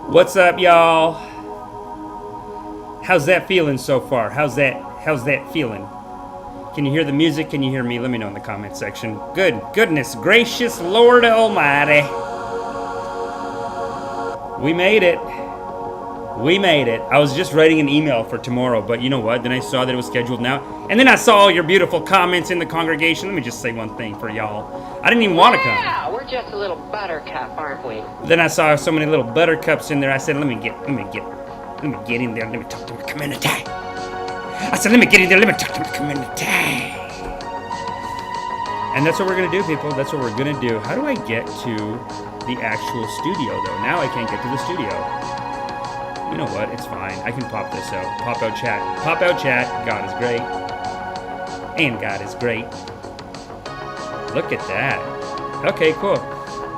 What's up, y'all? How's that feeling so far? How's that feeling? Can you hear the music? Can you hear me? Let me know in the comment section. Goodness gracious Lord Almighty. We made it. We made it. I was just writing an email for tomorrow, but you know what? Then I saw that it was scheduled now. And then I saw all your beautiful comments in the congregation. Let me just say one thing for y'all. I didn't even want to come. Yeah, we're just a little buttercup, aren't we? Then I saw so many little buttercups in there. I said, let me get in there. Let me talk to my community. I said, let me get in there. Let me talk to my community. And that's what we're going to do, people. That's what we're going to do. How do I get to the actual studio, though? Now I can't get to the studio. You know what? It's fine. I can pop this out. Pop out chat. Pop out chat. God is great. And God is great. Look at that. Okay, cool.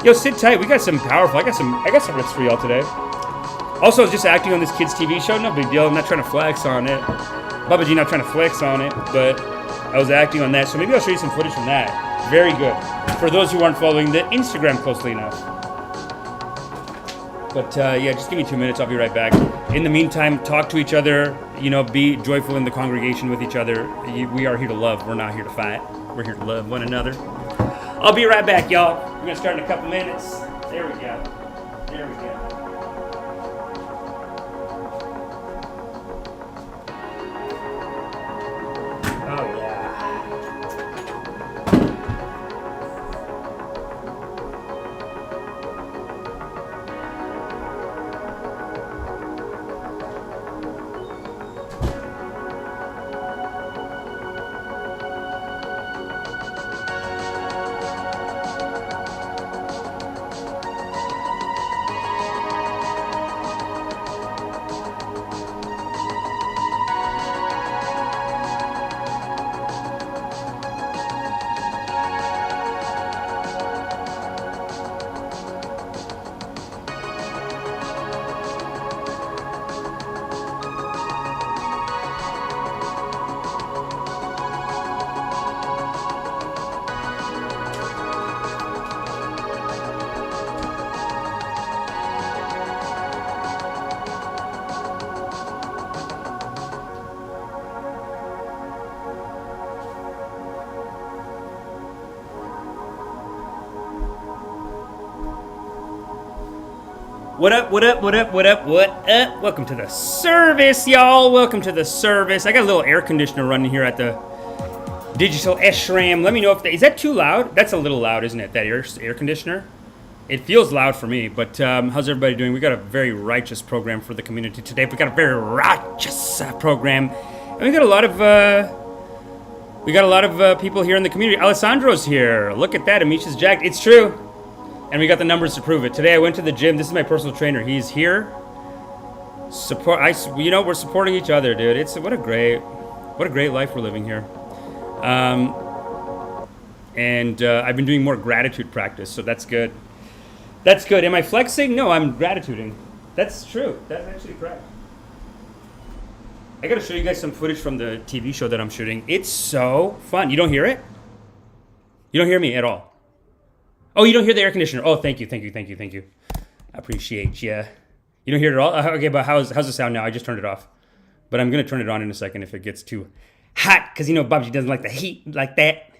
Yo, sit tight. We got some powerful. I got some riffs for y'all today. Also, I was just acting on this kids' TV show. No big deal. I'm not trying to flex on it. Babaji not trying to flex on it, but I was acting on that. So maybe I'll show you some footage from that. Very good. For those who aren't following the Instagram closely enough. But yeah, just give me 2 minutes. I'll be right back. In the meantime, talk to each other. You know, be joyful in the congregation with each other. We are here to love. We're not here to fight. We're here to love one another. I'll be right back, y'all. We're going to start in a couple minutes. There we go. There we go. Oh, yeah. What up, what up, what up, what up, what up? Welcome to the service, y'all. Welcome to the service. I got a little air conditioner running here at the digital SRAM. Let me know if is that too loud? That's a little loud, isn't it, that air conditioner? It feels loud for me, but how's everybody doing? We got a very righteous program for the community today. We got a very righteous program. And we got a lot of people here in the community. Alessandro's here. Look at that. Amish is jacked. It's true. And we got the numbers to prove it. Today I went to the gym. This is my personal trainer. He's here. We're supporting each other, dude. It's what a great life we're living here. And I've been doing more gratitude practice, so that's good. That's good. Am I flexing? No, I'm gratituding. That's true. That's actually correct. I gotta show you guys some footage from the TV show that I'm shooting. It's so fun. You don't hear it? You don't hear me at all. Oh, you don't hear the air conditioner. Oh, thank you. I appreciate you. You don't hear it at all? Okay, but how's the sound now? I just turned it off. But I'm going to turn it on in a second if it gets too hot. Because, Babaji doesn't like the heat like that.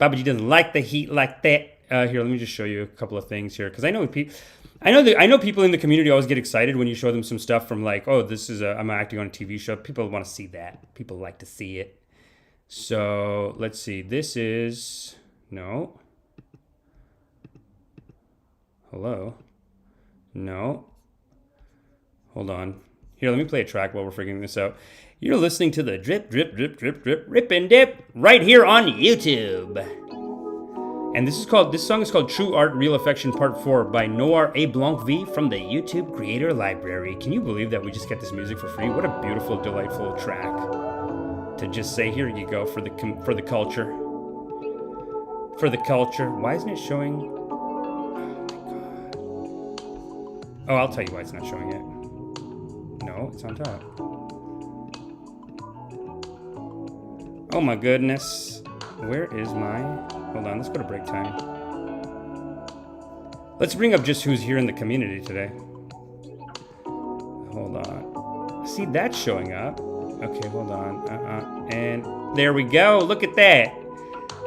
Babaji doesn't like the heat like that. Here, let me just show you a couple of things here. Because I know people in the community always get excited when you show them some stuff from like, oh, I'm acting on a TV show. People want to see that. People like to see it. So, let's see. This is... No. Hello? No. Hold on. Here, let me play a track while we're figuring this out. You're listening to the drip, drip, drip, drip, drip, rip and dip right here on YouTube. And this song is called True Art, Real Affection Part 4 by Noir A. Blanc V from the YouTube Creator Library. Can you believe that we just get this music for free? What a beautiful, delightful track. To just say, here you go for the culture. For the culture. Why isn't it showing... Oh, I'll tell you why it's not showing it. No, it's on top. Oh my goodness. Where is my... Hold on, let's go to break time. Let's bring up just who's here in the community today. see that showing up. Okay, hold on. And there we go. Look at that.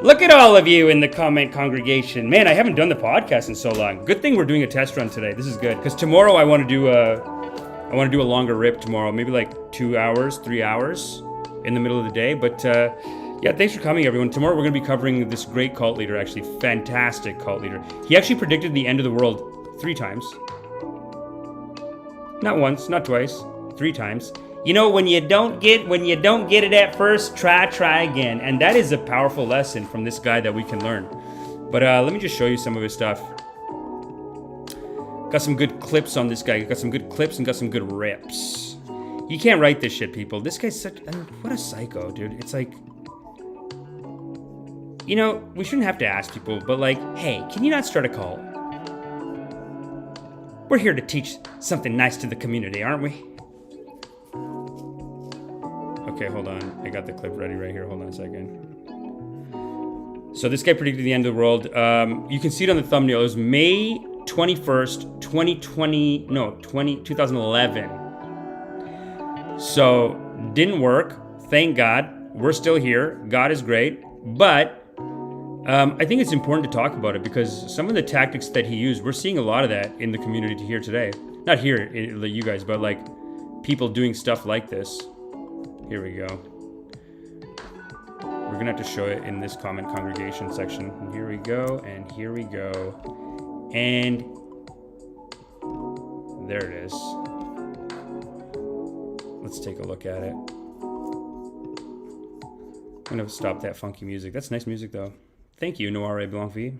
Look at all of you in the comment congregation. Man, I haven't done the podcast in so long. Good thing we're doing a test run today. This is good. Because tomorrow I want to do a longer rip tomorrow. Maybe like 2 hours, 3 hours in the middle of the day. But yeah, thanks for coming, everyone. Tomorrow we're going to be covering this great cult leader, actually. Fantastic cult leader. He actually predicted the end of the world 3 times. Not once, not twice, 3 times. You know, when you don't get it at first, try again. And that is a powerful lesson from this guy that we can learn. But let me just show you some of his stuff. Got some good clips on this guy. Got some good clips and got some good rips. You can't write this shit, people. This guy's such... I mean, what a psycho, dude. It's like... You know, we shouldn't have to ask people, but like, hey, can you not start a cult? We're here to teach something nice to the community, aren't we? Okay, hold on. I got the clip ready right here. Hold on a second. So this guy predicted the end of the world. You can see it on the thumbnail. It was May 21st, 2011. So, didn't work. Thank God. We're still here. God is great. But I think it's important to talk about it because some of the tactics that he used, we're seeing a lot of that in the community here today. Not here, you guys, but like people doing stuff like this. Here we go. We're gonna have to show it in this comment congregation section. And here we go, and here we go. And there it is. Let's take a look at it. I'm gonna stop that funky music. That's nice music though. Thank you, Noire Blanc-Vie.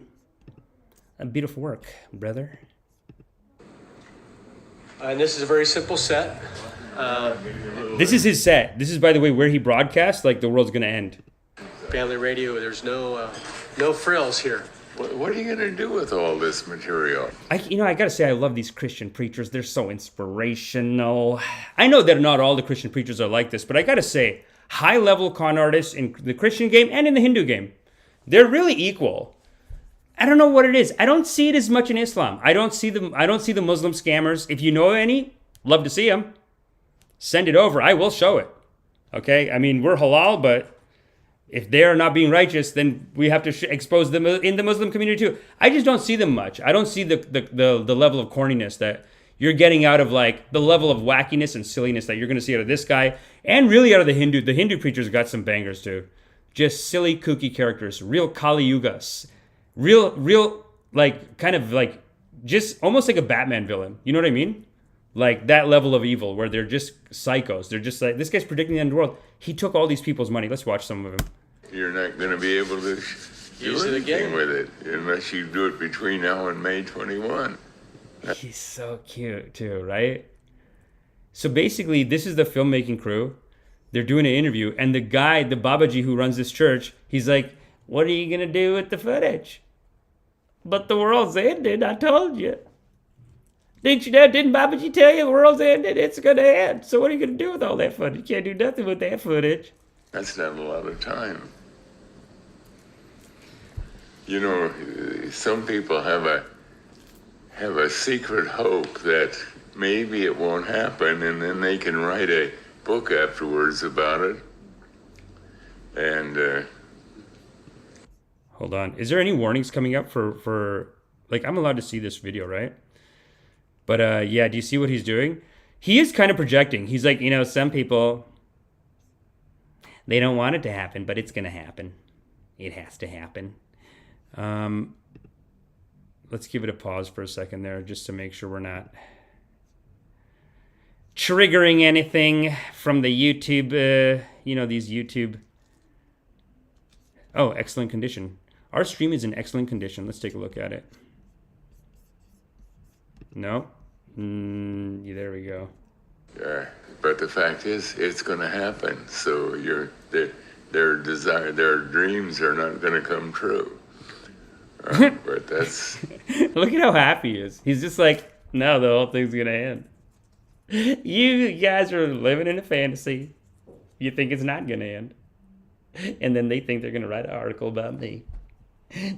A beautiful work, brother. And this is a very simple set. This is his set. This is, by the way, where he broadcasts like the world's gonna end. Family radio. There's no frills here. What are you going to do with all this material? I gotta say, I love these Christian preachers. They're so inspirational. I know that not all the Christian preachers are like this, but I gotta say, high-level con artists in the Christian game and in the Hindu game, they're really equal. I don't know what it is. I don't see it as much in Islam. I don't see the Muslim scammers. If you know any, love to see them. Send it over. I will show it. Okay? I mean, we're halal, but if they are not being righteous, then we have to expose them in the Muslim community too. I just don't see them much. I don't see the level of corniness that you're getting out of like the level of wackiness and silliness that you're going to see out of this guy and really out of the Hindu. The Hindu preachers got some bangers too. Just silly, kooky characters. Real Kali Yugas. Real, like, kind of like, just almost like a Batman villain. You know what I mean? Like that level of evil where they're just psychos. They're just like, this guy's predicting the end of the world. He took all these people's money. Let's watch some of them. You're not going to be able to do anything with it unless you do it between now and May 21. He's so cute too, right? So basically, this is the filmmaking crew. They're doing an interview, and the guy, the Babaji who runs this church, he's like, what are you going to do with the footage? But the world's ended, I told you. Didn't you know? Didn't Babaji tell you the world's ended? It's going to end. So what are you going to do with all that footage? You can't do nothing with that footage. That's not a lot of time. You know, some people have a secret hope that maybe it won't happen, and then they can write a book afterwards about it. And hold on. Is there any warnings coming up for like, I'm allowed to see this video, right? But yeah, do you see what he's doing? He is kind of projecting. He's like, some people, they don't want it to happen, but it's going to happen. It has to happen. Let's give it a pause for a second there just to make sure we're not triggering anything from the YouTube, these YouTube. Oh, excellent condition. Our stream is in excellent condition. Let's take a look at it. No? There we go. Yeah, but the fact is, it's going to happen. So their dreams are not going to come true. But that's... Look at how happy he is. He's just like, no, the whole thing's going to end. You guys are living in a fantasy. You think it's not going to end. And then they think they're going to write an article about me.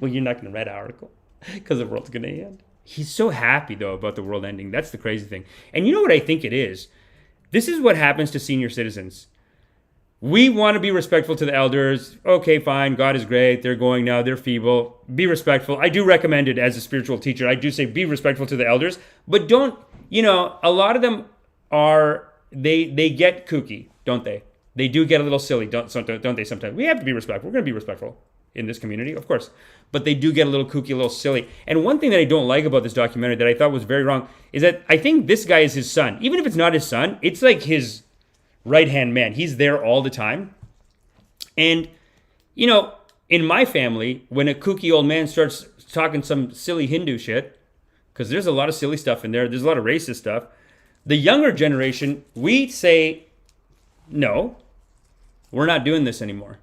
Well, you're not going to write an article because the world's going to end. He's so happy, though, about the world ending. That's the crazy thing. And you know what I think it is? This is what happens to senior citizens. We want to be respectful to the elders. Okay, fine. God is great. They're going now. They're feeble. Be respectful. I do recommend it as a spiritual teacher. I do say be respectful to the elders, but don't, a lot of them are, they get kooky, don't they? They do get a little silly, don't they sometimes? We have to be respectful. We're going to be respectful in this community, of course. But they do get a little kooky, a little silly. And one thing that I don't like about this documentary that I thought was very wrong is that I think this guy is his son. Even if it's not his son, it's like his right-hand man. He's there all the time. And, in my family, when a kooky old man starts talking some silly Hindu shit, because there's a lot of silly stuff in there, there's a lot of racist stuff, the younger generation, we say, no, we're not doing this anymore.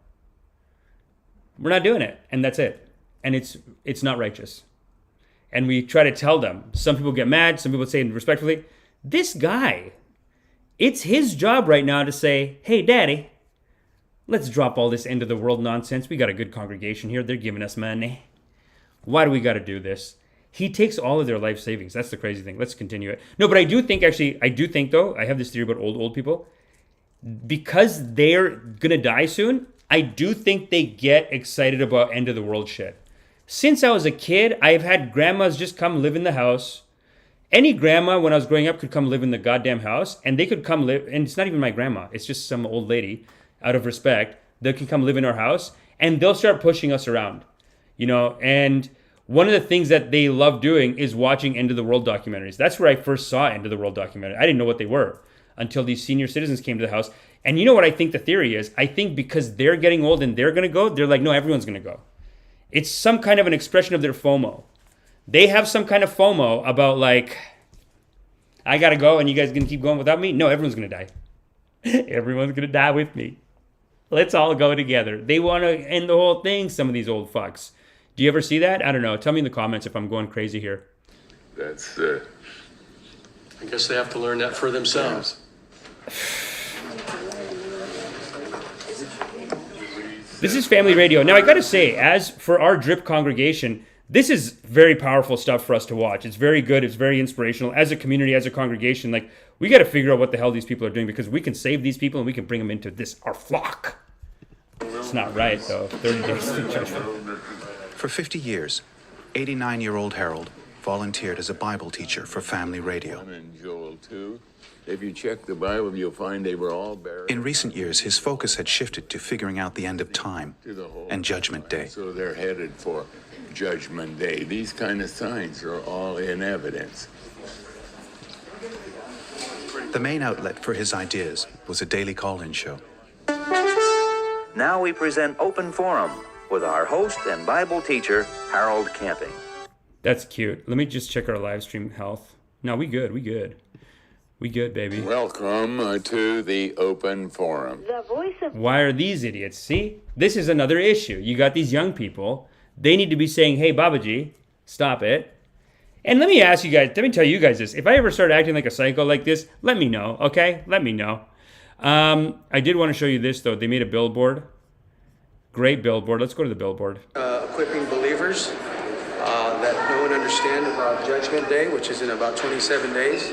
We're not doing it, and that's it. And it's not righteous. And we try to tell them. Some people get mad, some people say respectfully, this guy, it's his job right now to say, hey, Daddy, let's drop all this end of the world nonsense. We got a good congregation here. They're giving us money. Why do we got to do this? He takes all of their life savings. That's the crazy thing. Let's continue it. No, but I do think though, I have this theory about old people. Because they're going to die soon, I do think they get excited about end of the world shit. Since I was a kid, I've had grandmas just come live in the house. Any grandma when I was growing up could come live in the goddamn house, and they could come live, and it's not even my grandma, it's just some old lady, out of respect, that can come live in our house, and they'll start pushing us around, and one of the things that they love doing is watching end of the world documentaries. That's where I first saw end of the world documentary. I didn't know what they were until these senior citizens came to the house. And you know what I think the theory is? I think because they're getting old and they're going to go, they're like, no, everyone's going to go. It's some kind of an expression of their FOMO. They have some kind of FOMO about like, I got to go and you guys going to keep going without me? No, everyone's going to die. Everyone's going to die with me. Let's all go together. They want to end the whole thing, some of these old fucks. Do you ever see that? I don't know. Tell me in the comments if I'm going crazy here. That's I guess they have to learn that for themselves. This is family radio. Now, I got to say, as for our drip congregation, this is very powerful stuff for us to watch. It's very good. It's very inspirational. As a community, as a congregation, like, we got to figure out what the hell these people are doing, because we can save these people and we can bring them into this, our flock. It's not right, though. 30 days to judgment. For 50 years, 89-year-old Harold volunteered as a Bible teacher for family radio. and Joel too. If you check the Bible, you'll find they were all buried. In recent years, his focus had shifted to figuring out the end of time to the whole and Judgment Day. So they're headed for Judgment Day. These kind of signs are all in evidence. The main outlet for his ideas was a daily call-in show. Now we present Open Forum with our host and Bible teacher, Harold Camping. That's cute. Let me just check our live stream health. No, we good, baby. Welcome to the Open Forum. The voice of Why are these idiots? See? This is another issue. You got these young people. They need to be saying, hey, Babaji, stop it. And let me ask you guys, let me tell you guys this. If I ever start acting like a psycho like this, let me know, okay? Let me know. I did want to show you this, though. They made a billboard. Great billboard. Let's go to the billboard. Equipping believers that know and understand about Judgment Day, which is in about 27 days.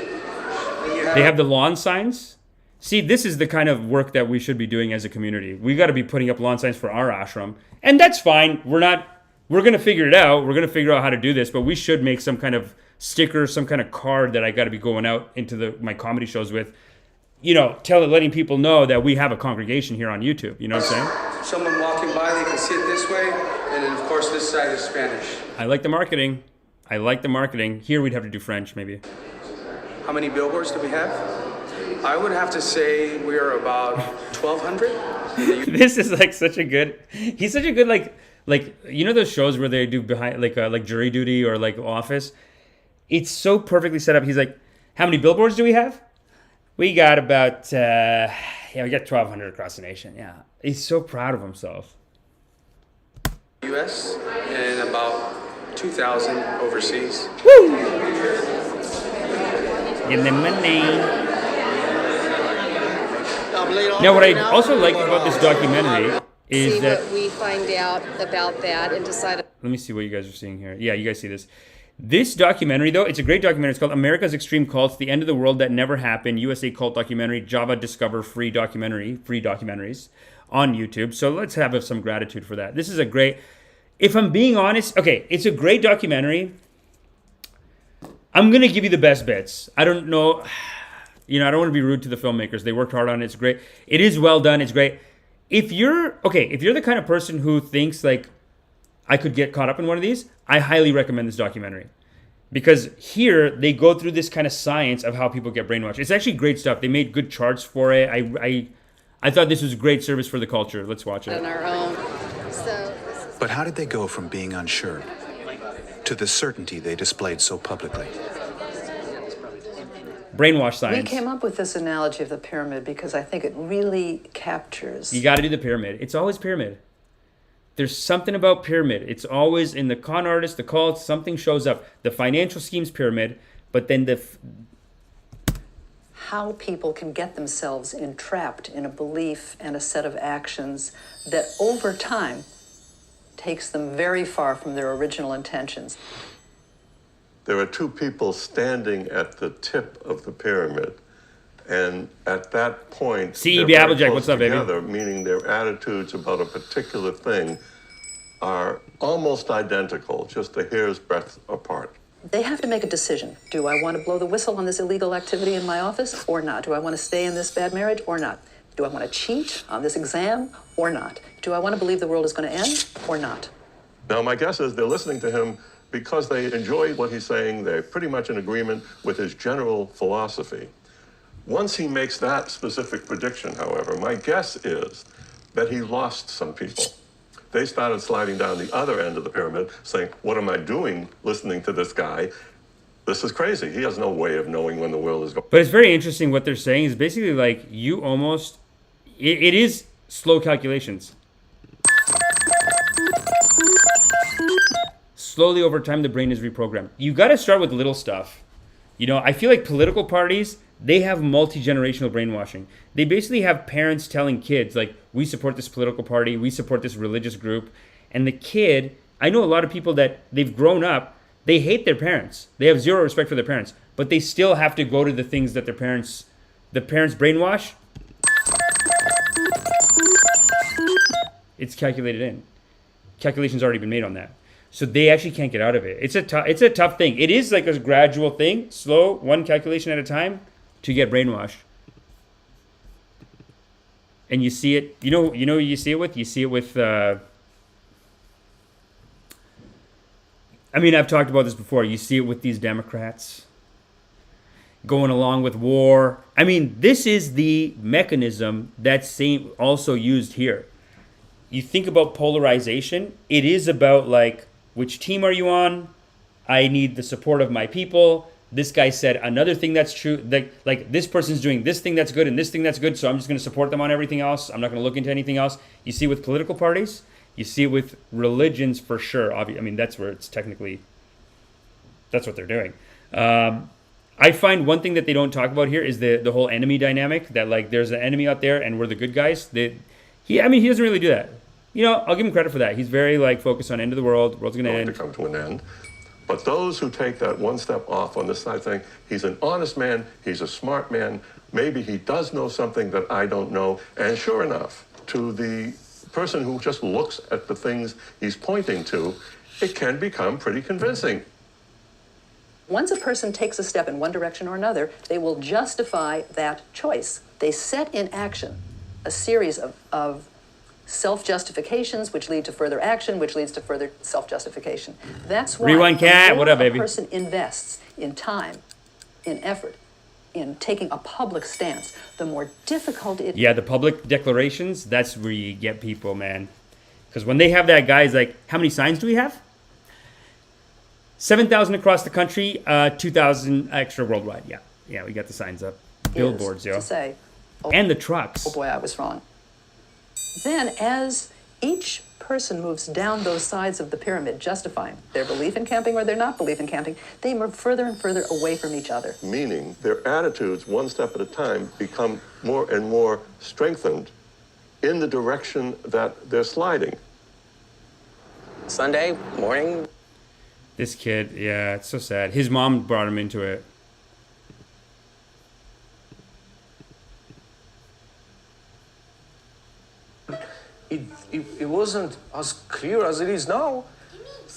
They have the lawn signs. See, this is the kind of work that we should be doing as a community. We got to be putting up lawn signs for our ashram. And that's fine. We're going to figure it out. We're going to figure out how to do this, but we should make some kind of sticker, some kind of card that I got to be going out into my comedy shows with, letting people know that we have a congregation here on YouTube. You know what I'm saying? Someone walking by, they can see it this way, and then of course this side is Spanish. I like the marketing. Here we'd have to do French, maybe. How many billboards do we have? I would have to say we are about 1,200. This is like such a good. He's such a good like those shows where they do behind like Jury Duty or like Office. It's so perfectly set up. He's like, how many billboards do we have? We got about we got 1,200 across the nation. Yeah, he's so proud of himself. U.S. and about 2,000 overseas. Woo! Give them money. Now, what I also like about this documentary is see that what we find out about that and decide. let me see what you guys are seeing here. Yeah, you guys see this. This documentary, though, it's a great documentary. It's called America's Extreme Cults, The End of the World That Never Happened, USA Cult Documentary, Java Discover free documentaries on YouTube. So let's have some gratitude for that. This is a great, if I'm being honest, okay, it's a great documentary. I'm going to give you the best bits. I don't know, I don't want to be rude to the filmmakers. They worked hard on it. It's great. It is well done. It's great. If you're the kind of person who thinks like, I could get caught up in one of these, I highly recommend this documentary. Because here, they go through this kind of science of how people get brainwashed. It's actually great stuff. They made good charts for it. I thought this was a great service for the culture. Let's watch it. On our own. But how did they go from being unsure to the certainty they displayed so publicly? Brainwash We science. came up with this analogy of the pyramid because I think it really captures. You got to do the pyramid. It's always pyramid. There's something about pyramid. It's always in the con artist, the cults, something shows up. The financial scheme's pyramid, but then how people can get themselves entrapped in a belief and a set of actions that over time takes them very far from their original intentions. There are two people standing at the tip of the pyramid, and at that point, C.E.B. they're very Applejack, close what's up, baby? together, meaning their attitudes about a particular thing are almost identical, just a hair's breadth apart. They have to make a decision. Do I want to blow the whistle on this illegal activity in my office or not? Do I want to stay in this bad marriage or not? Do I want to cheat on this exam or not? Do I want to believe the world is going to end or not? Now, my guess is they're listening to him because they enjoy what he's saying. They're pretty much in agreement with his general philosophy. Once he makes that specific prediction, however, my guess is that he lost some people. They started sliding down the other end of the pyramid, saying, what am I doing listening to this guy? This is crazy. He has no way of knowing when the world is going. But it's very interesting what they're saying is basically like you almost, it is slow calculations. Slowly over time, the brain is reprogrammed. You got to start with little stuff. I feel like political parties, they have multi-generational brainwashing. They basically have parents telling kids, like, we support this political party, we support this religious group. And the kid, I know a lot of people that they've grown up, they hate their parents. They have zero respect for their parents. But they still have to go to the things that the parents brainwash. It's calculated in. Calculation's already been made on that. So they actually can't get out of it. It's a tough thing. It is like a gradual thing, slow, one calculation at a time, to get brainwashed. And you see it, you see it with, I've talked about this before. You see it with these Democrats going along with war. This is the mechanism that's also used here. You think about polarization. It is about like, which team are you on? I need the support of my people. This guy said another thing that's true. Like this person's doing this thing that's good and this thing that's good, so I'm just going to support them on everything else. I'm not going to look into anything else. You see it with political parties. You see it with religions for sure. That's where it's technically, that's what they're doing. I find one thing that they don't talk about here is the whole enemy dynamic, that like there's an enemy out there and we're the good guys. He doesn't really do that. I'll give him credit for that. He's very like focused on end of the world. World's going to end. To come to an end. But those who take that one step off on this side saying, he's an honest man, he's a smart man, maybe he does know something that I don't know. And sure enough, to the person who just looks at the things he's pointing to, it can become pretty convincing. Once a person takes a step in one direction or another, they will justify that choice. They set in action a series of self-justifications, which lead to further action, which leads to further self-justification. That's why Rewind cat. What up, a baby? person invests in time, in effort, in taking a public stance, the more difficult it is. Yeah, the public declarations, that's where you get people, man. Because when they have that, guys, like, how many signs do we have? 7,000 across the country, 2,000 extra worldwide. Yeah, we got the signs up. Billboards, yo. To say, and the trucks. oh boy, I was wrong. Then as each person moves down those sides of the pyramid, justifying their belief in camping or their not belief in camping, they move further and further away from each other. Meaning their attitudes, one step at a time, become more and more strengthened in the direction that they're sliding. Sunday morning. This kid, yeah, it's so sad. His mom brought him into it. It wasn't as clear as it is now.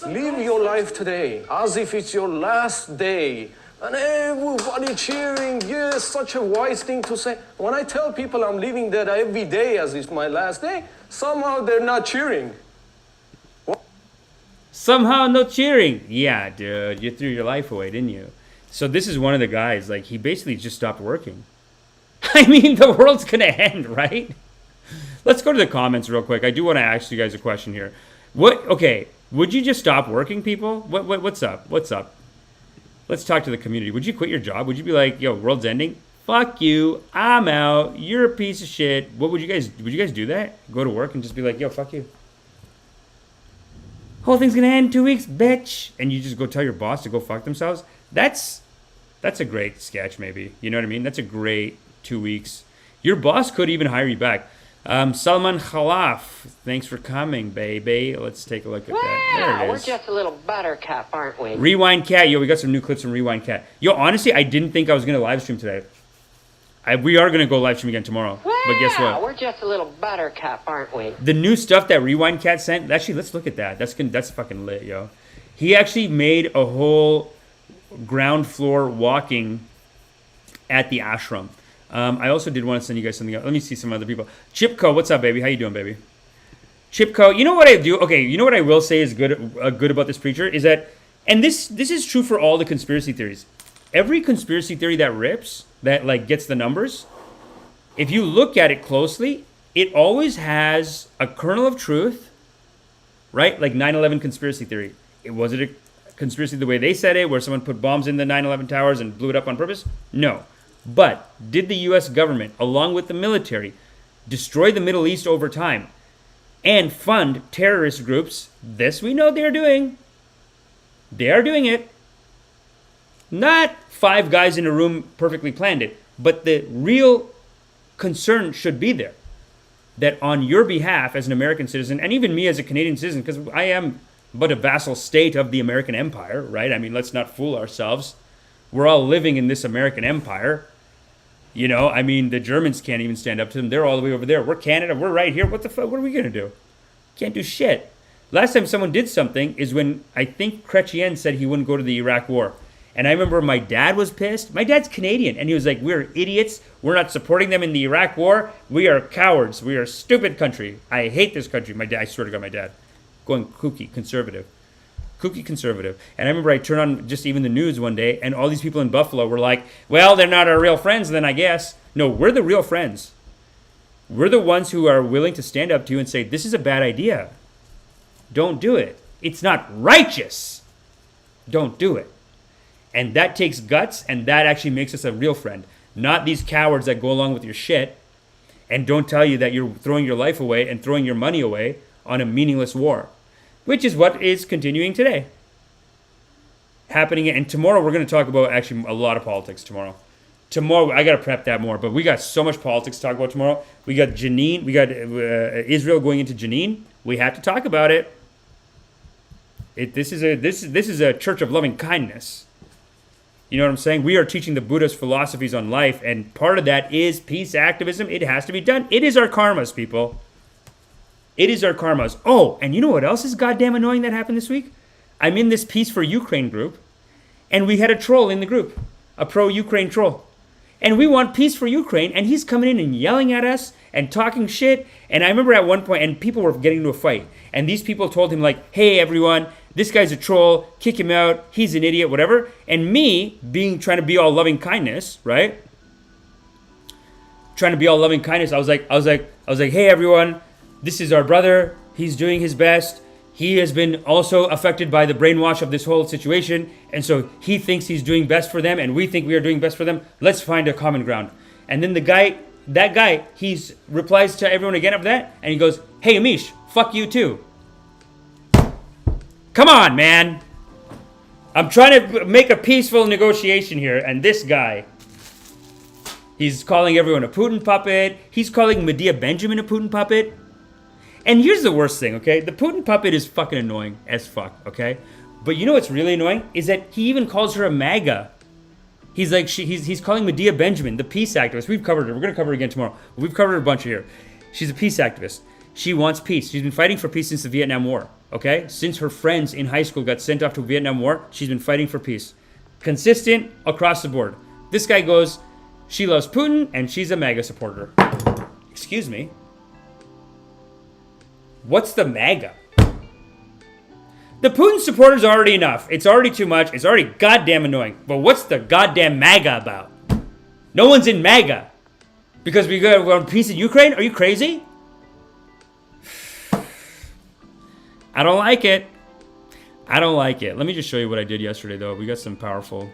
Live your life today as if it's your last day. And everybody cheering, yes, such a wise thing to say. When I tell people I'm living that every day as it's my last day, somehow they're not cheering. Somehow no cheering. Yeah, dude, you threw your life away, didn't you? So this is one of the guys, like, he basically just stopped working. I mean, the world's gonna end, right? Let's go to the comments real quick. I do want to ask you guys a question here. Okay, would you just stop working, people? What's up? What's up? Let's talk to the community. Would you quit your job? Would you be like, yo, world's ending? Fuck you. I'm out. You're a piece of shit. Would you guys do that? Go to work and just be like, yo, fuck you. Whole thing's gonna end in 2 weeks, bitch. And you just go tell your boss to go fuck themselves? That's a great sketch, maybe. You know what I mean? That's a great 2 weeks. Your boss could even hire you back. Salman Khalaf, thanks for coming, baby. Let's take a look at that. There it We're is. just a little buttercup, aren't we? Rewind Cat. Yo, we got some new clips from Rewind Cat. Yo, honestly, I didn't think I was going to live stream today. We are going to go live stream again tomorrow. But guess what? We're just a little buttercup, aren't we? The new stuff that Rewind Cat sent, actually, let's look at that. That's fucking lit, yo. He actually made a whole ground floor walking at the ashram. I also did want to send you guys something else. Let me see some other people. Chipco, what's up, baby? How you doing, baby? Chipco, you know what I do? Okay, you know what I will say is good about this preacher is that, and this is true for all the conspiracy theories. Every conspiracy theory that rips, that like gets the numbers, if you look at it closely, it always has a kernel of truth, right? Like 9/11 conspiracy theory. Was it a conspiracy the way they said it, where someone put bombs in the 9/11 towers and blew it up on purpose? No. But did the U.S. government, along with the military, destroy the Middle East over time and fund terrorist groups? This we know they're doing. They are doing it. Not 5 guys in a room perfectly planned it, but the real concern should be there. That on your behalf as an American citizen, and even me as a Canadian citizen, because I am but a vassal state of the American Empire, right? I mean, let's not fool ourselves. We're all living in this American Empire. You know, I mean, the Germans can't even stand up to them. They're all the way over there. We're Canada. We're right here. What the fuck? What are we going to do? Can't do shit. Last time someone did something is when I think Chrétien said he wouldn't go to the Iraq war. And I remember my dad was pissed. My dad's Canadian. And he was like, we're idiots. We're not supporting them in the Iraq war. We are cowards. We are a stupid country. I hate this country. My dad, I swear to God, my dad. Going kooky, conservative. Kooky conservative. And I remember I turned on just even the news one day, and all these people in Buffalo were like, well, they're not our real friends then, I guess. No, we're the real friends. We're the ones who are willing to stand up to you and say, this is a bad idea. Don't do it. It's not righteous. Don't do it. And that takes guts, and that actually makes us a real friend. Not these cowards that go along with your shit and don't tell you that you're throwing your life away and throwing your money away on a meaningless war. Which is what is continuing today. Happening, and tomorrow we're going to talk about actually a lot of politics tomorrow. Tomorrow, I got to prep that more, but we got so much politics to talk about tomorrow. We got Jenin, we got Israel going into Jenin. We have to talk about it. This is a church of loving kindness. You know what I'm saying? We are teaching the Buddha's philosophies on life, and part of that is peace activism. It has to be done. It is our karmas, people. It is our karmas. Oh, and you know what else is goddamn annoying that happened this week? I'm in this Peace for Ukraine group, and we had a troll in the group, a pro-Ukraine troll. And we want peace for Ukraine, and he's coming in and yelling at us and talking shit. And I remember at one point, and people were getting into a fight, and these people told him like, hey, everyone, this guy's a troll, kick him out, he's an idiot, whatever. And me, trying to be all loving kindness, right? Trying to be all loving kindness, I was like, hey, everyone, this is our brother. He's doing his best. He has been also affected by the brainwash of this whole situation. And so he thinks he's doing best for them, and we think we are doing best for them. Let's find a common ground. And then that guy, he replies to everyone again after that, and he goes, hey, Amish, fuck you too. Come on, man. I'm trying to make a peaceful negotiation here, and this guy, he's calling everyone a Putin puppet. He's calling Medea Benjamin a Putin puppet. And here's the worst thing, okay? The Putin puppet is fucking annoying as fuck, okay? But you know what's really annoying is that he even calls her a MAGA. He's like, he's calling Medea Benjamin, the peace activist. We've covered her. We're going to cover her again tomorrow. We've covered her a bunch here. She's a peace activist. She wants peace. She's been fighting for peace since the Vietnam War, okay? Since her friends in high school got sent off to the Vietnam War, she's been fighting for peace. Consistent across the board. This guy goes, she loves Putin, and she's a MAGA supporter. Excuse me. What's the MAGA? The Putin supporters are already enough. It's already too much. It's already goddamn annoying. But what's the goddamn MAGA about? No one's in MAGA. Because we're on peace in Ukraine? Are you crazy? I don't like it. I don't like it. Let me just show you what I did yesterday, though. We got some powerful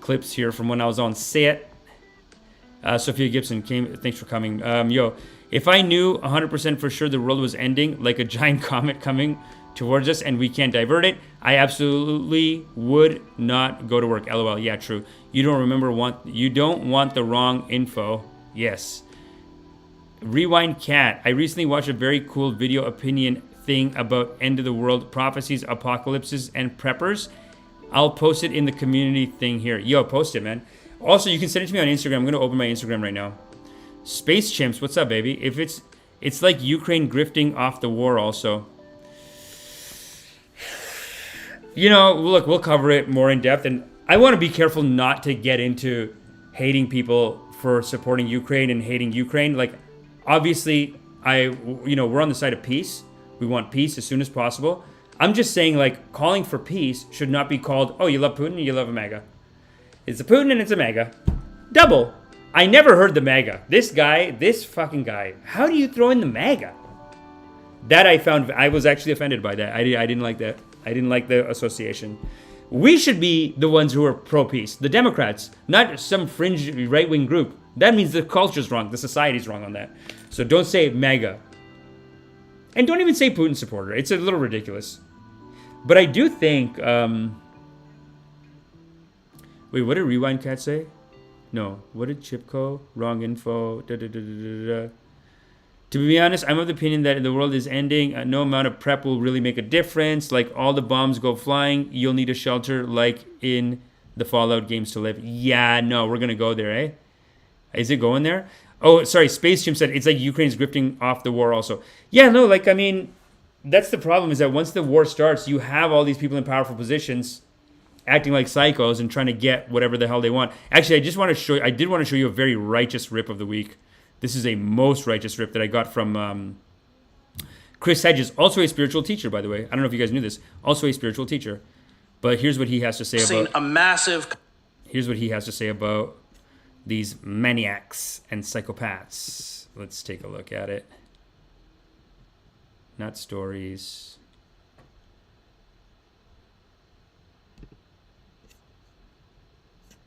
clips here from when I was on set. Sophia Gibson came. Thanks for coming. If I knew 100% for sure the world was ending, like a giant comet coming towards us and we can't divert it, I absolutely would not go to work. LOL. Yeah, true. You don't want the wrong info. Yes. Rewind Cat. I recently watched a very cool video opinion thing about end of the world prophecies, apocalypses, and preppers. I'll post it in the community thing here. Yo, post it, man. Also, you can send it to me on Instagram. I'm going to open my Instagram right now. Space Chimps, what's up, baby? If it's like Ukraine grifting off the war also. You know, look, we'll cover it more in depth, and I want to be careful not to get into hating people for supporting Ukraine and hating Ukraine. Like, obviously, we're on the side of peace. We want peace as soon as possible. I'm just saying, like, calling for peace should not be called, oh, you love Putin, you love a MAGA. It's a Putin and it's a MAGA. Double. I never heard the MAGA. This fucking guy. How do you throw in the MAGA? That I was actually offended by that. I didn't like that. I didn't like the association. We should be the ones who are pro-peace. The Democrats, not some fringe right-wing group. That means the culture's wrong. The society's wrong on that. So don't say MAGA. And don't even say Putin supporter. It's a little ridiculous. But I do think... Wait, what did Rewind Cat say? No. What did Chipko? Wrong info. To be honest, I'm of the opinion that the world is ending. No amount of prep will really make a difference. Like, all the bombs go flying. You'll need a shelter like in the Fallout games to live. Yeah, no, we're going to go there, eh? Is it going there? Oh, sorry, Space Jim said it's like Ukraine's grifting off the war also. Yeah, no, like, I mean, that's the problem, is that once the war starts, you have all these people in powerful positions acting like psychos and trying to get whatever the hell they want. Actually, I did want to show you a very righteous rip of the week. This is a most righteous rip that I got from Chris Hedges, also a spiritual teacher, by the way. I don't know if you guys knew this. Also a spiritual teacher. But here's what he has to say Here's what he has to say about these maniacs and psychopaths. Let's take a look at it. Not stories.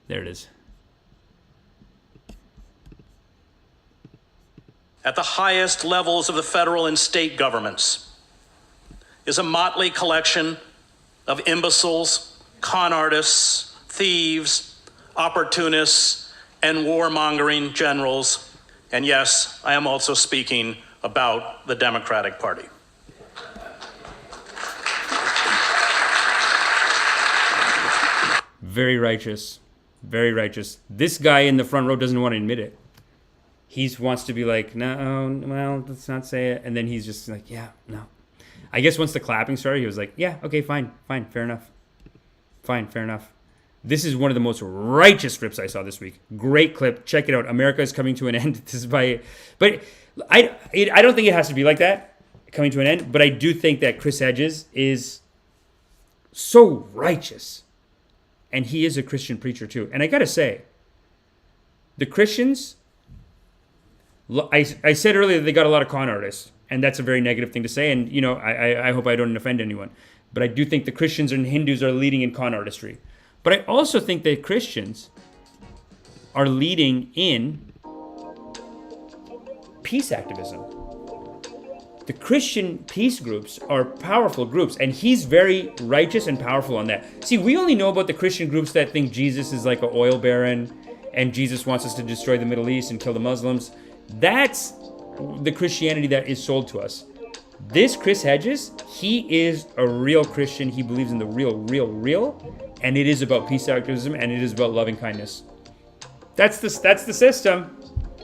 There it is. At the highest levels of the federal and state governments is a motley collection of imbeciles, con artists, thieves, opportunists, and warmongering generals. And yes, I am also speaking about the Democratic Party. Very righteous. Very righteous. This guy in the front row doesn't want to admit it. He wants to be like, no, well, let's not say it. And then he's just like, yeah, no. I guess once the clapping started, he was like, yeah, okay, fine, fair enough. Fine, fair enough. This is one of the most righteous rips I saw this week. Great clip. Check it out. America is coming to an end. This is by... But I don't think it has to be like that, coming to an end. But I do think that Chris Hedges is so righteous. And he is a Christian preacher too. And I got to say, the Christians... I said earlier that they got a lot of con artists, and that's a very negative thing to say, and, you know, I hope I don't offend anyone. But I do think the Christians and Hindus are leading in con artistry. But I also think that Christians are leading in peace activism. The Christian peace groups are powerful groups, and he's very righteous and powerful on that. See, we only know about the Christian groups that think Jesus is like an oil baron, and Jesus wants us to destroy the Middle East and kill the Muslims. That's the Christianity that is sold to us. This Chris Hedges, he is a real Christian. He believes in the real, and it is about peace activism, and it is about loving kindness. That's the system.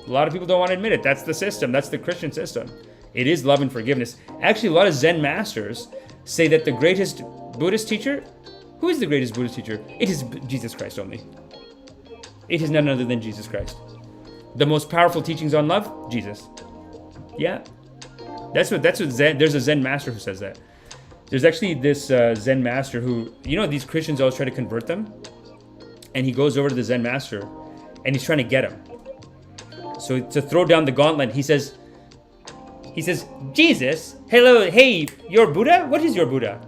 A lot of people don't want to admit it. That's the system. That's the Christian system. It is love and forgiveness. Actually, a lot of Zen masters say that the greatest Buddhist teacher, who is the greatest Buddhist teacher? It is Jesus Christ only. It is none other than Jesus Christ. The most powerful teachings on love, Jesus. Yeah. That's what Zen, there's a Zen master who says that. There's actually this Zen master who, these Christians always try to convert them. And he goes over to the Zen master and he's trying to get him. So to throw down the gauntlet, he says, Jesus, hello, hey, you're Buddha? What is your Buddha?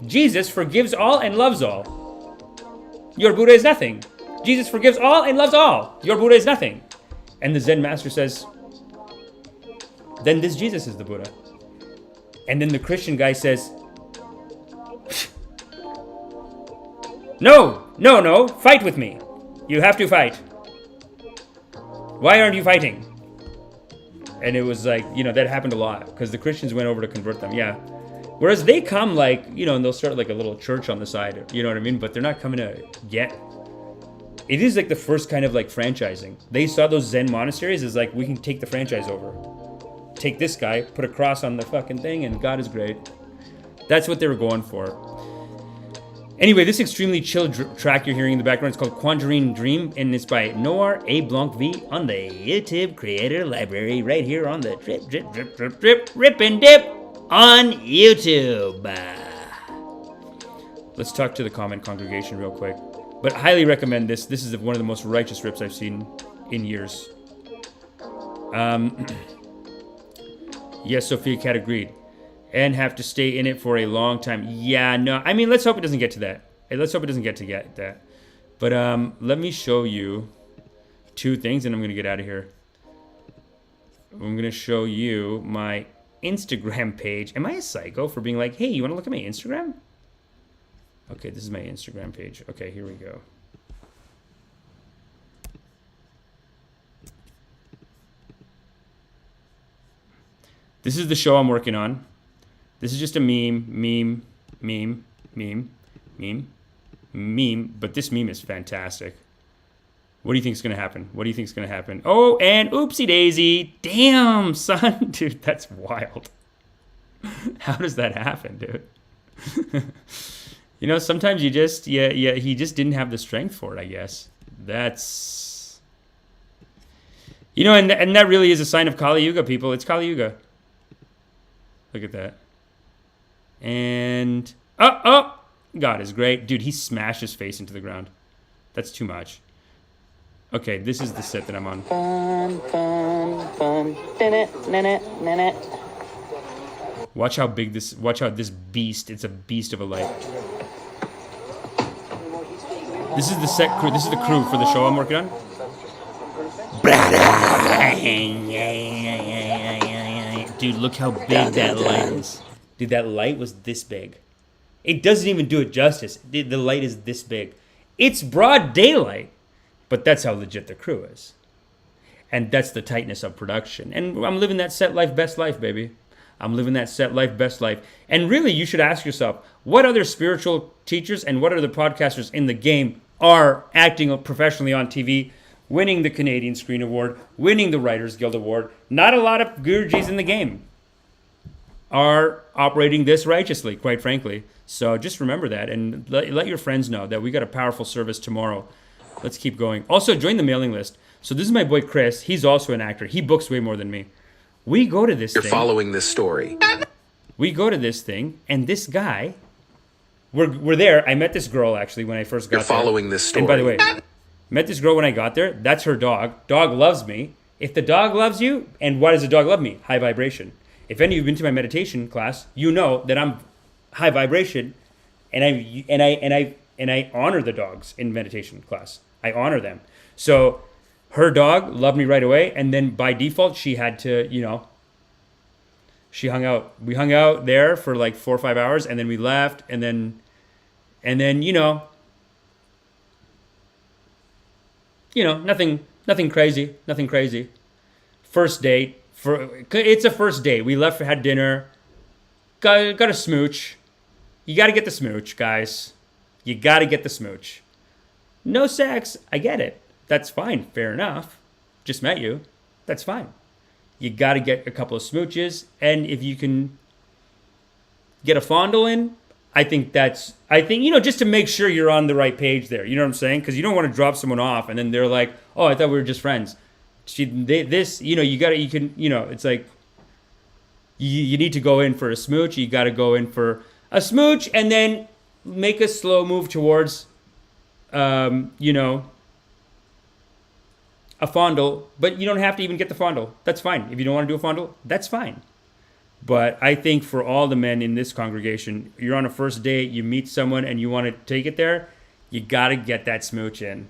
Jesus forgives all and loves all. Your Buddha is nothing. Jesus forgives all and loves all. Your Buddha is nothing. And the Zen master says, then this Jesus is the Buddha. And then the Christian guy says, no, fight with me. You have to fight. Why aren't you fighting? And it was like, that happened a lot because the Christians went over to convert them. Yeah. Whereas they come and they'll start like a little church on the side, you know what I mean? But they're not coming to get. It is like the first kind of like franchising. They saw those Zen monasteries as like, we can take the franchise over. Take this guy, put a cross on the fucking thing, and God is great. That's what they were going for. Anyway, this extremely chill track you're hearing in the background is called Quandrine Dream, and it's by Noir A. Blanc V on the YouTube Creator Library right here on the Drip, Rip and Dip on YouTube. Let's talk to the comment congregation real quick. But highly recommend this. This is one of the most righteous rips I've seen in years. Yes, Sophia Cat agreed. And have to stay in it for a long time. Yeah, no. I mean, let's hope it doesn't get to that. Let's hope it doesn't get to that. But let me show you two things, and I'm going to get out of here. I'm going to show you my Instagram page. Am I a psycho for being like, hey, you want to look at my Instagram? Okay, this is my Instagram page. Okay, here we go. This is the show I'm working on. This is just a meme, but this meme is fantastic. What do you think is going to happen? Oh, and oopsie daisy. Damn, son. Dude, that's wild. How does that happen, dude? Sometimes he just didn't have the strength for it, I guess. That's, and that really is a sign of Kali Yuga, people. It's Kali Yuga. Look at that. And, God is great. Dude, he smashed his face into the ground. That's too much. Okay, this is the set that I'm on. Watch how this beast, it's a beast of a light. This is the set crew, this is the crew for the show I'm working on. Dude, look how big that light is. Dude, that light was this big. It doesn't even do it justice. The light is this big. It's broad daylight, but that's how legit the crew is. And that's the tightness of production. And I'm living that set life, best life, baby. I'm living that set life, best life. And really, you should ask yourself, what other spiritual teachers and what other podcasters in the game are acting professionally on TV, winning the Canadian Screen Award, winning the Writers Guild Award? Not a lot of Gurujis in the game are operating this righteously, quite frankly. So just remember that and let your friends know that we got a powerful service tomorrow. Let's keep going. Also, join the mailing list. So this is my boy Chris. He's also an actor. He books way more than me. We go to this thing. You're following this story. We go to this thing, and this guy, we're there. I met this girl, actually, when I first got there. You're following this story. And by the way, met this girl when I got there. That's her dog. Dog loves me. If the dog loves you, and why does the dog love me? High vibration. If any of you have been to my meditation class, you know that I'm high vibration, and I honor the dogs in meditation class. I honor them. So her dog loved me right away, and then by default, she had to, she hung out. We hung out there for like 4 or 5 hours, and then we left, and then nothing crazy. First date. It's a first date. We left, had dinner, got a smooch. You got to get the smooch, guys. You got to get the smooch. No sex, I get it. That's fine, fair enough. Just met you. That's fine. You got to get a couple of smooches, and if you can get a fondle in, I think, just to make sure you're on the right page there. You know what I'm saying? Because you don't want to drop someone off, and then they're like, oh, I thought we were just friends. It's like, you need to go in for a smooch. You got to go in for a smooch, and then make a slow move towards, a fondle, but you don't have to even get the fondle. That's fine. If you don't want to do a fondle, that's fine. But I think for all the men in this congregation, you're on a first date, you meet someone and you want to take it there, you got to get that smooch in.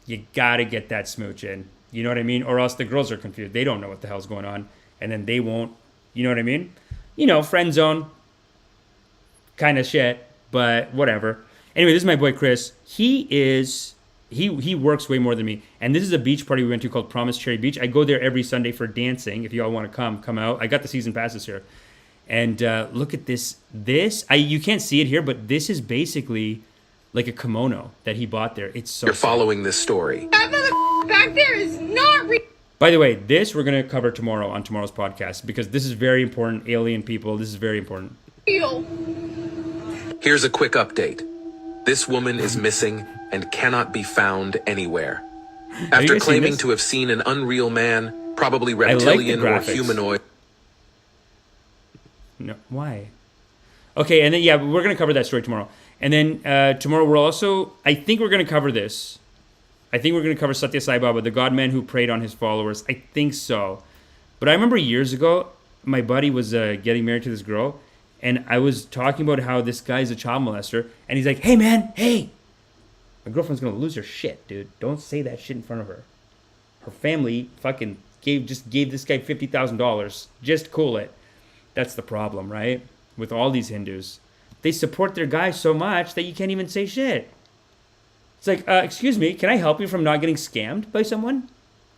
You got to get that smooch in. You know what I mean? Or else the girls are confused. They don't know what the hell's going on. And then they won't, you know what I mean? Friend zone kind of shit, but whatever. Anyway, this is my boy Chris. He works way more than me. And this is a beach party we went to called Promise Cherry Beach. I go there every Sunday for dancing. If you all want to come out. I got the season passes here. And look at this. You can't see it here, but this is basically like a kimono that he bought there. It's so You're following this story. That mother back there is not real. By the way, this we're going to cover tomorrow on tomorrow's podcast because this is very important. Alien people, this is very important. Here's a quick update. This woman is missing and cannot be found anywhere. After claiming to have seen an unreal man, probably reptilian or humanoid. No, why? Okay, and then, we're going to cover that story tomorrow. And then tomorrow I think we're going to cover this. I think we're going to cover Satya Sai Baba, the God-man who preyed on his followers. I think so. But I remember years ago, my buddy was getting married to this girl, and I was talking about how this guy's a child molester, and he's like, hey, man, hey. My girlfriend's going to lose her shit, dude. Don't say that shit in front of her. Her family fucking gave this guy $50,000. Just cool it. That's the problem, right? With all these Hindus. They support their guys so much that you can't even say shit. It's like, excuse me, can I help you from not getting scammed by someone?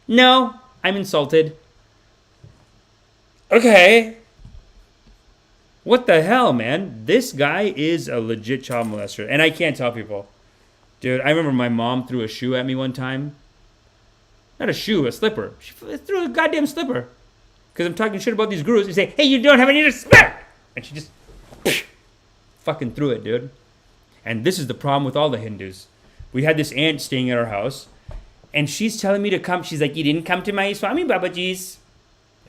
No, I'm insulted. Okay. What the hell, man? This guy is a legit child molester. And I can't tell people. Dude, I remember my mom threw a shoe at me one time. Not a shoe, a slipper. She threw a goddamn slipper. Because I'm talking shit about these gurus. They say, hey, you don't have any respect. And she just fucking threw it, dude. And this is the problem with all the Hindus. We had this aunt staying at our house. And she's telling me to come. She's like, you didn't come to my Swami Babaji's.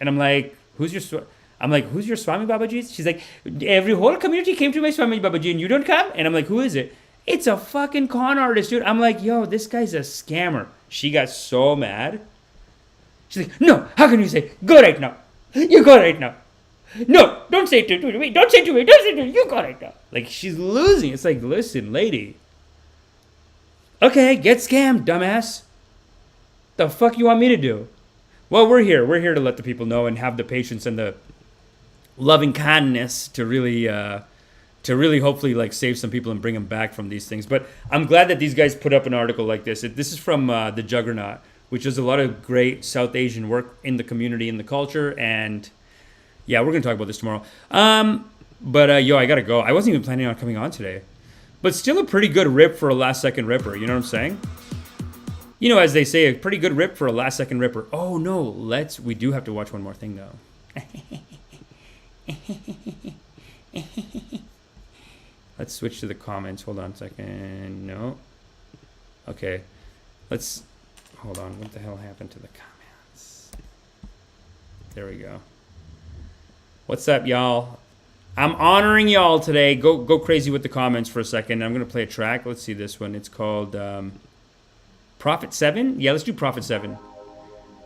And I'm like, who's your Swami Babaji's? She's like, every whole community came to my Swami Babaji and you don't come? And I'm like, who is it? It's a fucking con artist, dude. I'm like, yo, this guy's a scammer. She got so mad. She's like, no, how can you say, go right now. You go right now. No, don't say it to me. Don't say it to me. Don't say it to me. You go right now. Like, she's losing. It's like, listen, lady. Okay, get scammed, dumbass. The fuck you want me to do? Well, we're here. We're here to let the people know and have the patience and the loving kindness to really hopefully like save some people and bring them back from these things. But I'm glad that these guys put up an article like this. This is from The Juggernaut, which does a lot of great South Asian work in the community, in the culture. And yeah, we're going to talk about this tomorrow. Yo, I got to go. I wasn't even planning on coming on today. But still a pretty good rip for a last-second ripper. You know what I'm saying? You know, as they say, a pretty good rip for a last-second ripper. Oh, no, we do have to watch one more thing, though. Let's switch to the comments. Hold on a second. No. Okay. Hold on. What the hell happened to the comments? There we go. What's up, y'all? I'm honoring y'all today. Go crazy with the comments for a second. I'm going to play a track. Let's see this one. It's called Prophet 7. Yeah, let's do Prophet 7.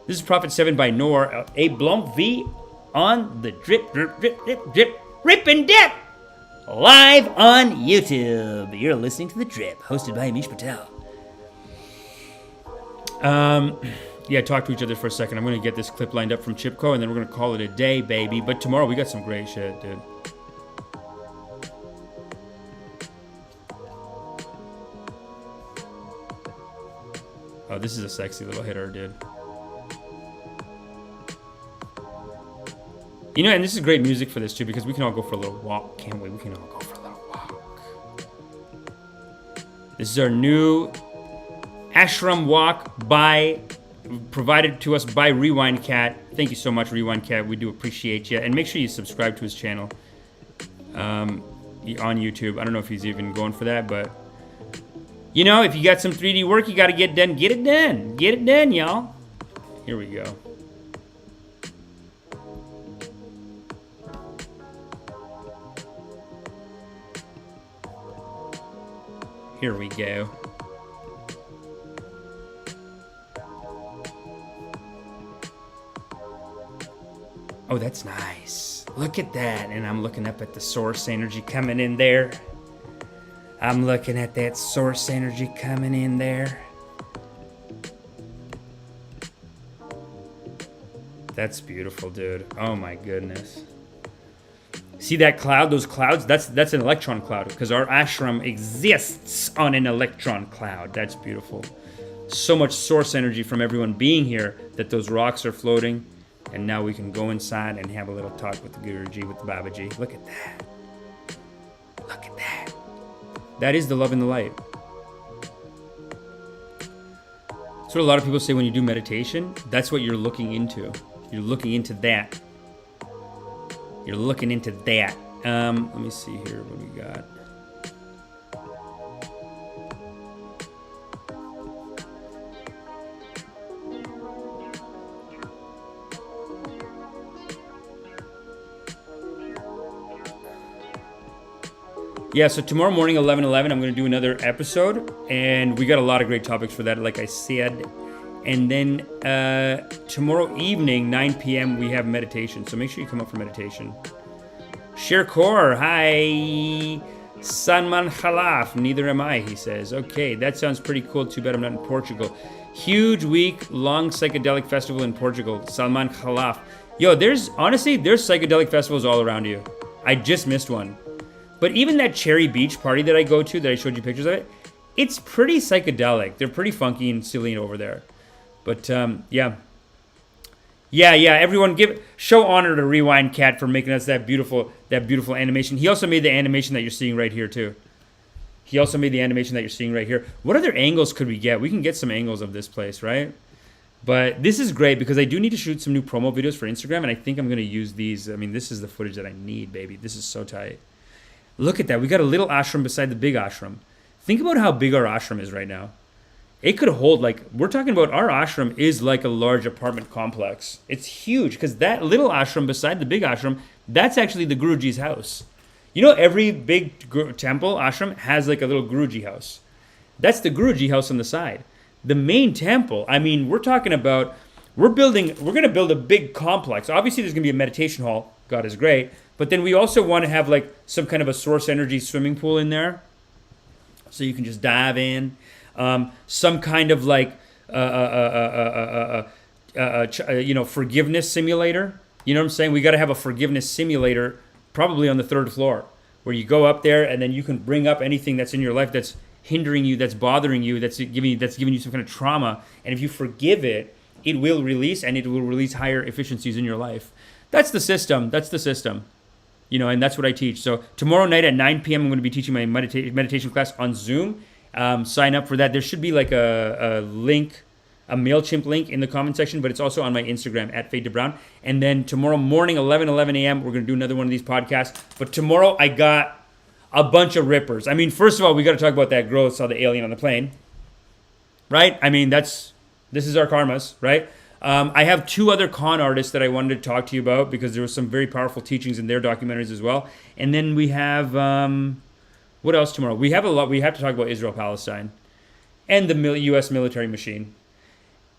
This is Prophet 7 by Noor. A Blump V on the drip, rip and dip. Live on YouTube. You're listening to The Drip, hosted by Amish Patel. Yeah, talk to each other for a second. I'm going to get this clip lined up from Chipko, and then we're going to call it a day, baby. But tomorrow, we got some great shit, dude. Oh, this is a sexy little hitter, dude. You know, and this is great music for this too, because we can all go for a little walk, can't we? We can all go for a little walk. This is our new ashram walk provided to us by Rewind Cat. Thank you so much, Rewind Cat. We do appreciate you. And make sure you subscribe to his channel on YouTube. I don't know if he's even going for that, but you know, if you got some 3D work you got to get done, get it done. Get it done, y'all. Here we go. Here we go. Oh, that's nice. Look at that. And I'm looking up at the source energy coming in there. I'm looking at that source energy coming in there. That's beautiful, dude. Oh my goodness. See that cloud, those clouds? That's an electron cloud, because our ashram exists on an electron cloud. That's beautiful. So much source energy from everyone being here that those rocks are floating. And now we can go inside and have a little talk with the Guruji, with the Babaji. Look at that. Look at that. That is the love and the light. That's what a lot of people say when you do meditation. That's what you're looking into. You're looking into that. You're looking into that. Let me see here what we got. Yeah, so tomorrow morning, 11:11, I'm going to do another episode, and we got a lot of great topics for that, like I said. And then tomorrow evening, 9 p.m., we have meditation, so make sure you come up for meditation. Sher Kaur, hi. Salman Khalaf, neither am I, he says. Okay, that sounds pretty cool. Too bad I'm not in Portugal. Huge week-long psychedelic festival in Portugal. Salman Khalaf. Yo, there's psychedelic festivals all around you. I just missed one. But even that Cherry Beach party that I go to, that I showed you pictures of it, it's pretty psychedelic. They're pretty funky and silly over there. But yeah. Everyone show honor to Rewind Cat for making us that beautiful animation. He also made the animation that you're seeing right here too. What other angles could we get? We can get some angles of this place, right? But this is great because I do need to shoot some new promo videos for Instagram, and I think I'm going to use these. I mean, this is the footage that I need, baby. This is so tight. Look at that. We got a little ashram beside the big ashram. Think about how big our ashram is right now. It could hold, we're talking about our ashram is like a large apartment complex. It's huge because that little ashram beside the big ashram, that's actually the Guruji's house. You know, every big temple, ashram, has like a little Guruji house. That's the Guruji house on the side. The main temple, I mean, we're talking about, we're going to build a big complex. Obviously, there's going to be a meditation hall. God is great. But then we also want to have like some kind of a source energy swimming pool in there, so you can just dive in. Some kind of like forgiveness simulator. You know what I'm saying? We got to have a forgiveness simulator, probably on the 3rd floor, where you go up there and then you can bring up anything that's in your life that's hindering you, that's bothering you, that's giving you some kind of trauma. And if you forgive it, it will release, and it will release higher efficiencies in your life. That's the system. You know, and that's what I teach. So tomorrow night at 9 p.m., I'm going to be teaching my meditation class on Zoom. Sign up for that. There should be like a link, a MailChimp link in the comment section, but it's also on my Instagram at Fade to Brown. And then tomorrow morning, 11 a.m., we're going to do another one of these podcasts. But tomorrow, I got a bunch of rippers. I mean, first of all, we got to talk about that girl that saw the alien on the plane, right? I mean, this is our karmas, right? I have 2 other con artists that I wanted to talk to you about because there were some very powerful teachings in their documentaries as well. And then we have, what else tomorrow? We have a lot. We have to talk about Israel-Palestine and the U.S. military machine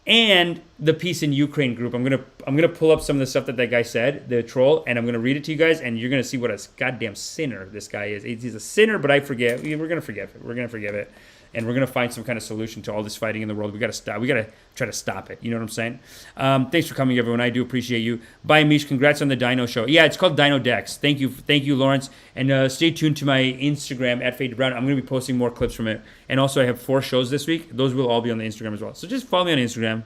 and the peace in Ukraine group. I'm gonna pull up some of the stuff that guy said, the troll, and I'm gonna read it to you guys, and you're gonna see what a goddamn sinner this guy is. He's a sinner, but I forgive. We're gonna forgive it. We're gonna forgive it. And we're going to find some kind of solution to all this fighting in the world. We got to stop. We got to try to stop it. You know what I'm saying? Thanks for coming, everyone. I do appreciate you. Bye, Amish. Congrats on the Dino show. Yeah, it's called Dino Dex. Thank you, Lawrence. And stay tuned to my Instagram at Fade to Brown. I'm going to be posting more clips from it. And also, I have 4 shows this week. Those will all be on the Instagram as well. So just follow me on Instagram.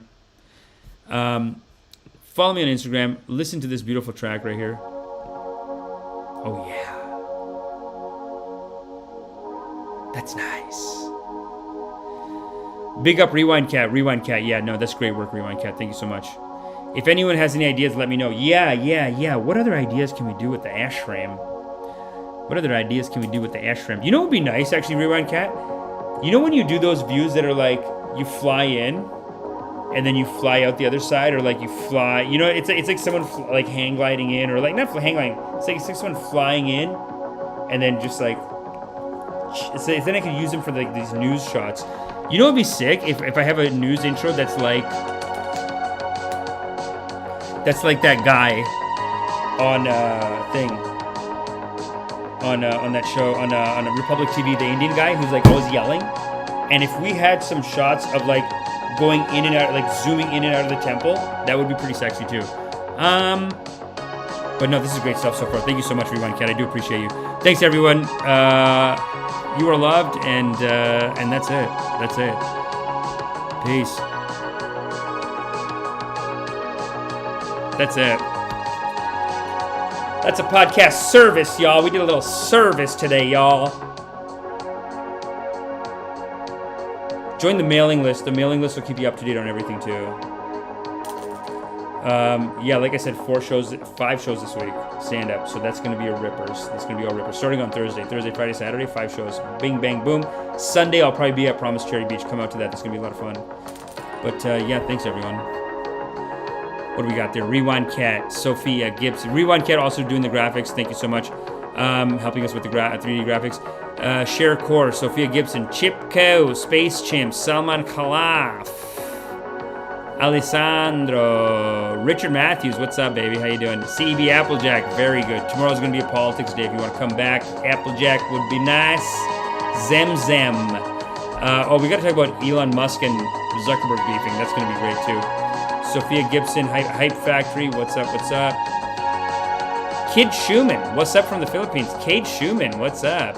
Follow me on Instagram. Listen to this beautiful track right here. Oh, yeah. That's nice. Big up Rewind Cat. Rewind Cat. Yeah, no, that's great work, Rewind Cat. Thank you so much. If anyone has any ideas, let me know. Yeah. What other ideas can we do with the ashram? What other ideas can we do with the ashram? You know what would be nice, actually, Rewind Cat? You know when you do those views that are like, you fly in, and then you fly out the other side, or like you fly, you know, it's like someone like hang gliding in, or like, not hang gliding, it's like someone flying in, and then just like, then I could use them for like these news shots. You know what would be sick? If I have a news intro that's like that guy on thing. On that show, on Republic TV, the Indian guy who's like always yelling. And if we had some shots of like going in and out, like zooming in and out of the temple, that would be pretty sexy too. But no, this is great stuff so far. Thank you so much, Rewind Cat. I do appreciate you. Thanks, everyone. You are loved, and that's it. That's it. Peace. That's it. That's a podcast service, y'all. We did a little service today, y'all. Join the mailing list. The mailing list will keep you up to date on everything, too. Yeah, like I said, 5 shows this week, stand-up. So that's going to be a rippers. That's going to be all rippers. Starting on Thursday, Friday, Saturday, 5 shows. Bing, bang, boom. Sunday, I'll probably be at Promise Cherry Beach. Come out to that. That's going to be a lot of fun. But, yeah, thanks, everyone. What do we got there? Rewind Cat, Sophia Gibson. Rewind Cat also doing the graphics. Thank you so much. Helping us with the 3D graphics. Share Core, Sophia Gibson, Chip Co, Space Chimp, Salman Khalaf, Alessandro, Richard Matthews. What's up, baby? How you doing? CEB Applejack, very good. Tomorrow's going to be a politics day. If you want to come back, Applejack would be nice. Zemzem. We got to talk about Elon Musk and Zuckerberg beefing. That's going to be great, too. Sophia Gibson, Hype Factory, what's up, Kid Schumann, what's up from the Philippines? Cade Schumann, what's up?